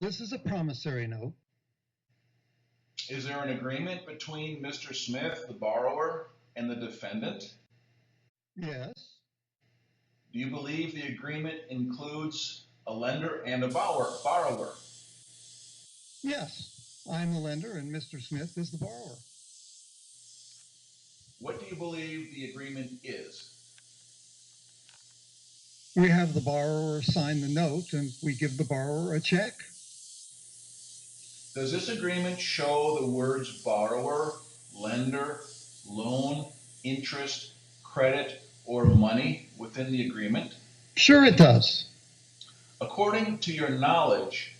This is a promissory note. Is there an agreement between Mr. Smith, the borrower, and the defendant? Yes. Do you believe the agreement includes a lender and a borrower? Yes. I'm the lender and Mr. Smith is the borrower. What do you believe the agreement is? We have the borrower sign the note and we give the borrower a check. Does this agreement show the words borrower, lender, loan, interest, credit, or money within the agreement? Sure it does. According to your knowledge,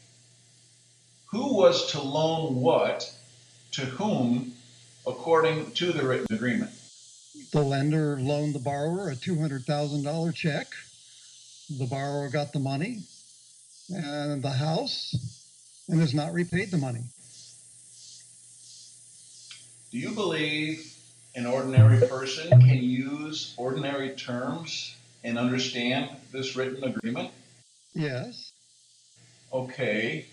who was to loan what to whom according to the written agreement? The lender loaned the borrower a $200,000 check. The borrower got the money and the house and has not repaid the money. Do you believe an ordinary person can use ordinary terms and understand this written agreement? Yes. Okay.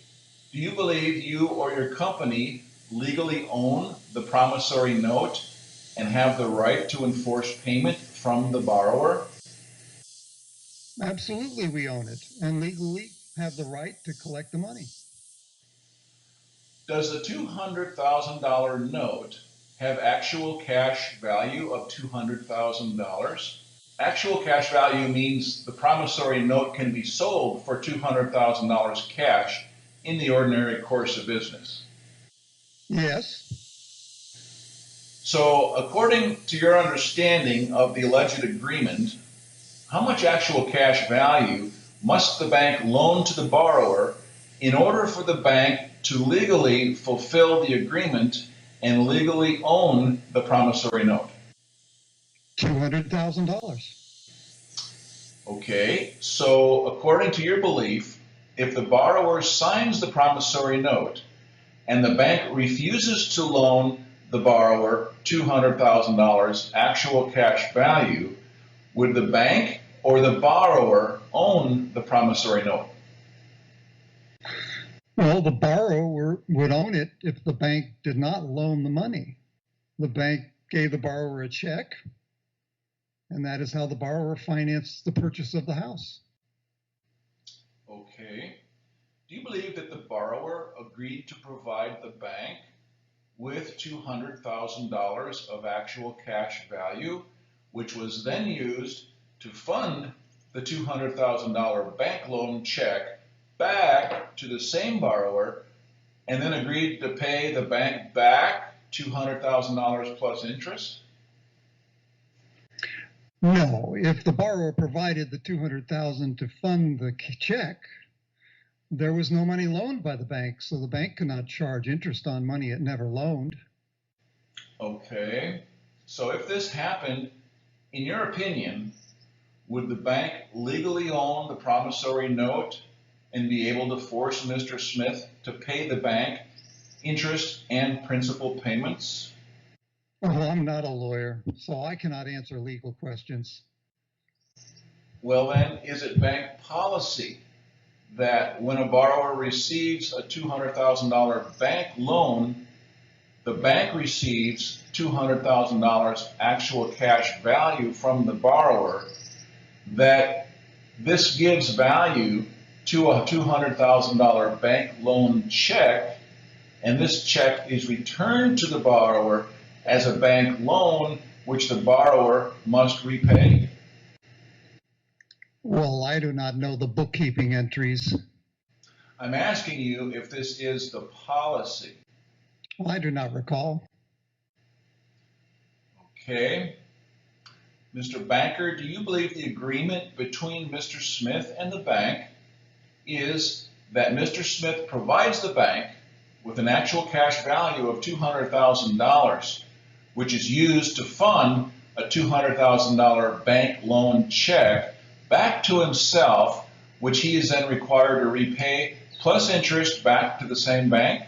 Do you believe you or your company legally own the promissory note and have the right to enforce payment from the borrower? Absolutely, we own it and legally have the right to collect the money. Does the $200,000 note have actual cash value of $200,000? Actual cash value means the promissory note can be sold for $200,000 cash in the ordinary course of business. Yes. So, according to your understanding of the alleged agreement, how much actual cash value must the bank loan to the borrower in order for the bank to legally fulfill the agreement and legally own the promissory note? $200,000. Okay, so according to your belief, if the borrower signs the promissory note and the bank refuses to loan the borrower $200,000 actual cash value, would the bank or the borrower own the promissory note? Well, the borrower would own it if the bank did not loan the money. The bank gave the borrower a check, and that is how the borrower financed the purchase of the house. Okay. Do you believe that the borrower agreed to provide the bank with $200,000 of actual cash value, which was then used to fund the $200,000 bank loan check back to the same borrower, and then agreed to pay the bank back $200,000 plus interest? No, if the borrower provided the $200,000 to fund the check, there was no money loaned by the bank, so the bank could not charge interest on money it never loaned. Okay. So if this happened, in your opinion, would the bank legally own the promissory note and be able to force Mr. Smith to pay the bank interest and principal payments? Well, I'm not a lawyer, so I cannot answer legal questions. Well, then, is it bank policy that when a borrower receives a $200,000 bank loan, the bank receives $200,000 actual cash value from the borrower, that this gives value to a $200,000 bank loan check, and this check is returned to the borrower as a bank loan which the borrower must repay? Well, I do not know the bookkeeping entries. I'm asking you if this is the policy. I do not recall. Okay. Mr. Banker, do you believe the agreement between Mr. Smith and the bank is that Mr. Smith provides the bank with an actual cash value of $200,000, which is used to fund a $200,000 bank loan check back to himself, which he is then required to repay plus interest back to the same bank?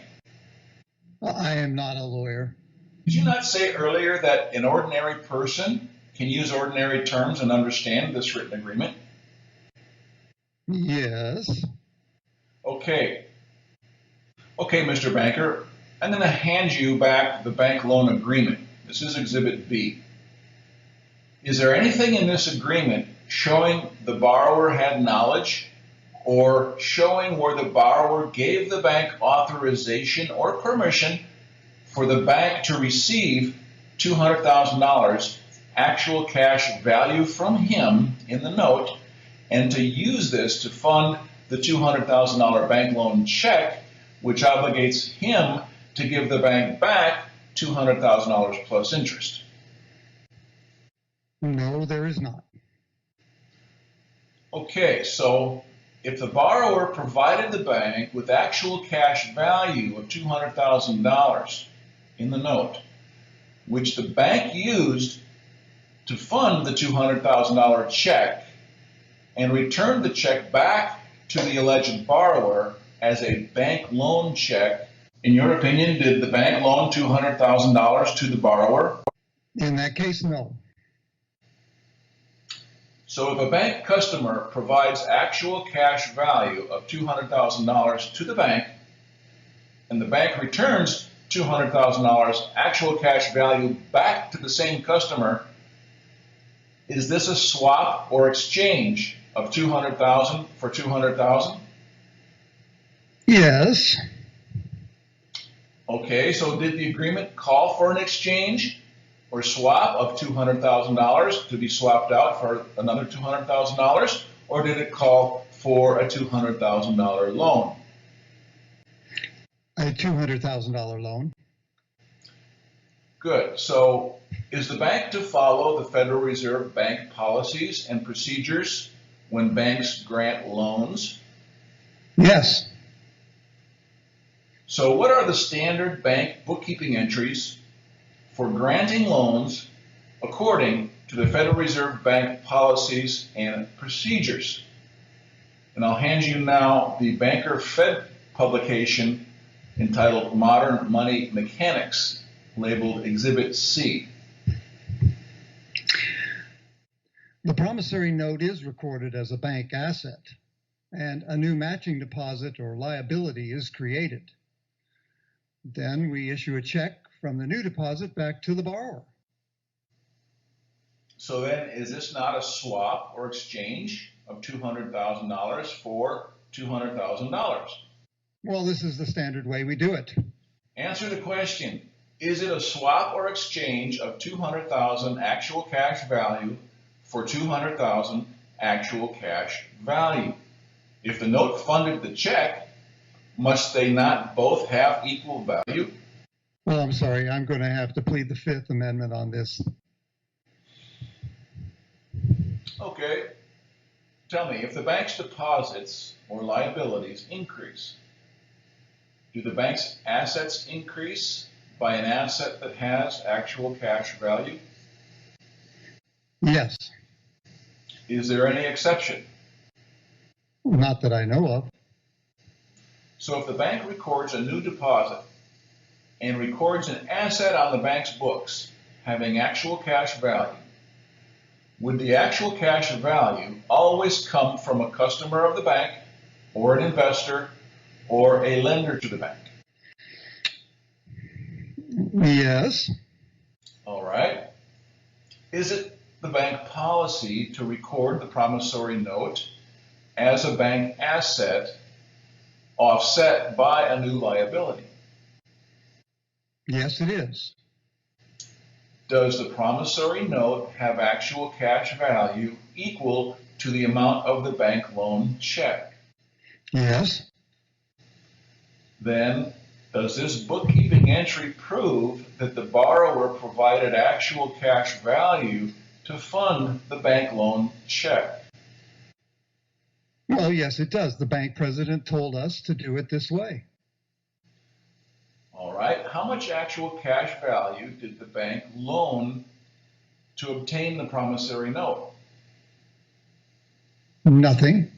I am not a lawyer. Did you not say earlier that an ordinary person can use ordinary terms and understand this written agreement? Yes. Okay. Okay, Mr. Banker, I'm going to hand you back the bank loan agreement. This is Exhibit B. Is there anything in this agreement showing the borrower had knowledge or showing where the borrower gave the bank authorization or permission for the bank to receive $200,000 actual cash value from him in the note and to use this to fund the $200,000 bank loan check, which obligates him to give the bank back $200,000 plus interest? No, there is not. Okay, so if the borrower provided the bank with actual cash value of $200,000 in the note, which the bank used to fund the $200,000 check and returned the check back to the alleged borrower as a bank loan check, in your opinion, did the bank loan $200,000 to the borrower? In that case, no. So if a bank customer provides actual cash value of $200,000 to the bank, and the bank returns $200,000 actual cash value back to the same customer, is this a swap or exchange of $200,000 for $200,000? Yes. Okay, so did the agreement call for an exchange or swap of $200,000 to be swapped out for another $200,000, or did it call for a $200,000 loan? A $200,000 loan. Good. So is the bank to follow the Federal Reserve Bank policies and procedures when banks grant loans? Yes. So what are the standard bank bookkeeping entries for granting loans according to the Federal Reserve Bank policies and procedures? And I'll hand you now the Banker Fed publication entitled Modern Money Mechanics, labeled Exhibit C. The promissory note is recorded as a bank asset, and a new matching deposit or liability is created. Then we issue a check from the new deposit back to the borrower. So then, is this not a swap or exchange of $200,000 for $200,000? Well, this is the standard way we do it. Answer the question. Is it a swap or exchange of $200,000 actual cash value for $200,000 actual cash value? If the note funded the check, must they not both have equal value? Well, I'm sorry, I'm going to have to plead the Fifth Amendment on this. Okay. Tell me, if the bank's deposits or liabilities increase, do the bank's assets increase by an asset that has actual cash value? Yes. Is there any exception? Not that I know of. So if the bank records a new deposit and records an asset on the bank's books having actual cash value, would the actual cash value always come from a customer of the bank or an investor or a lender to the bank? Yes. All right. Is it the bank policy to record the promissory note as a bank asset offset by a new liability? Yes, it is. Does the promissory note have actual cash value equal to the amount of the bank loan check? Yes. Then, does this bookkeeping entry prove that the borrower provided actual cash value to fund the bank loan check? Well, yes, it does. The bank president told us to do it this way. All right. How much actual cash value did the bank loan to obtain the promissory note? Nothing.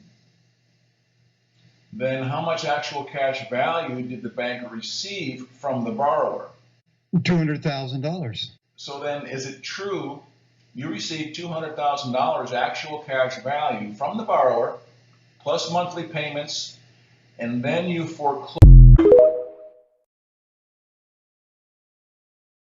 Then how much actual cash value did the bank receive from the borrower? $200,000. So then, is it true you received $200,000 actual cash value from the borrower plus monthly payments, and then you foreclosed